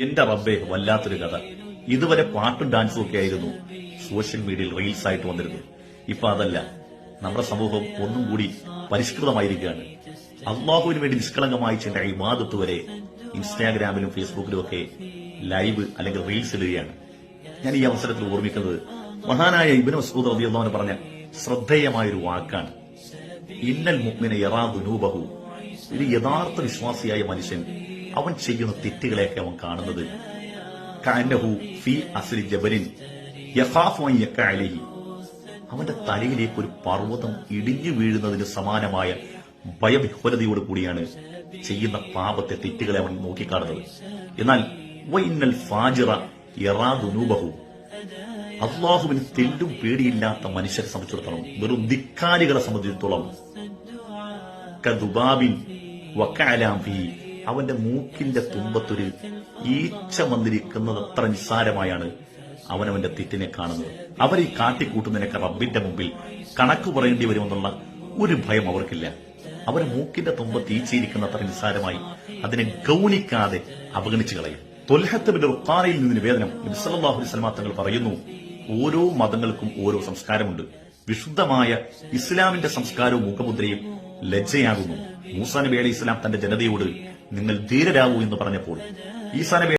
എന്റെ റബ്ബേ, വല്ലാത്തൊരു കഥ. ഇതുവരെ പാട്ടും ഡാൻസും ഒക്കെ ആയിരുന്നു സോഷ്യൽ മീഡിയയിൽ റീൽസ് ആയിട്ട് വന്നിരുന്നത്. ഇപ്പൊ അതല്ല. നമ്മുടെ സമൂഹം ഒന്നും കൂടി പരിഷ്കൃതമായിരിക്കുകയാണ്. അള്ളാഹുവിന് വേണ്ടി നിഷ്കളങ്കമായി ചെയ്ത ഇബാദത്ത് വരെ ഇൻസ്റ്റാഗ്രാമിലും ഫേസ്ബുക്കിലും ഒക്കെ ലൈവ് അല്ലെങ്കിൽ റീൽസ് ഇടുകയാണ്. ഞാൻ ഈ അവസരത്തിൽ ഓർമ്മിക്കുന്നത് മഹാനായ ഇബ്നു മസ്ഊദ് റളിയല്ലാഹു അൻഹു പറഞ്ഞ ശ്രദ്ധേയമായൊരു വാക്കാണ്. ഇന്നൽ മുഅ്മിന യറാ ദുനൂബഹു. ഒരു യഥാർത്ഥ വിശ്വാസിയായ മനുഷ്യൻ അവൻ ചെയ്യുന്ന തെറ്റുകളെയൊക്കെ അവൻ കാണുന്നത് കഅന്നഹു ഫീ അസ്രി ജബലിൻ യഖാഫു അൻ യഖഅ അലൈഹി. അവന്റെ തലയിലേക്ക് ഒരു പർവ്വതം ഇടിഞ്ഞു വീഴുന്നതിന് സമാനമായ ഭയവിഹ്വലതയോട് കൂടിയാണ് ചെയ്യുന്ന പാപത്തെ, തെറ്റുകളെ അവൻ നോക്കിക്കാണുന്നത്. എന്നാൽ വഇന്നൽ ഫാജിറ യറാ ദുനൂബഹു. അല്ലാഹുവിന് തെല്ലും പേടിയില്ലാത്ത മനുഷ്യരെ സംബന്ധിച്ചിടത്തോളം, വെറും ധിക്കാരികളെ സംബന്ധിച്ചിടത്തോളം കദുബാബിൻ വകഅലാം ഫീഹി. അവന്റെ മൂക്കിന്റെ തുമ്പത്തൊരു ഈച്ച വന്നിരിക്കുന്നത് അത്ര നിസ്സാരമായാണ് അവനവന്റെ തെറ്റിനെ കാണുന്നത്. അവർ ഈ കാട്ടിക്കൂട്ടുന്നതിനൊക്കെ റബ്ബിന്റെ മുമ്പിൽ കണക്ക് പറയേണ്ടി വരുമെന്നുള്ള ഒരു ഭയം അവർക്കില്ല. അവരെ മൂക്കിന്റെ തുമ്പത്ത് ഈച്ചയിരിക്കുന്ന അത്ര നിസ്സാരമായി അതിനെ ഗൗനിക്കാതെ അവഗണിച്ചു കളയും. ത്വൽഹത്ത് ബിൻ റുഖാനയിൽ നിന്ന് നിവേദനം, നബി സല്ലല്ലാഹു അലൈഹി വസല്ലം തങ്ങൾ പറയുന്നു, ഓരോ മതങ്ങൾക്കും ഓരോ സംസ്കാരമുണ്ട്. വിശുദ്ധമായ ഇസ്ലാമിന്റെ സംസ്കാരവും മുഖമുദ്രയും ലജ്ജയാകുന്നു. മൂസാ നബി അലൈഹി ഇസ്ലാം തന്റെ ജനതയോട് നിങ്ങൾ ധീരരാകൂ എന്ന് പറഞ്ഞപ്പോൾ ഈസാ നബി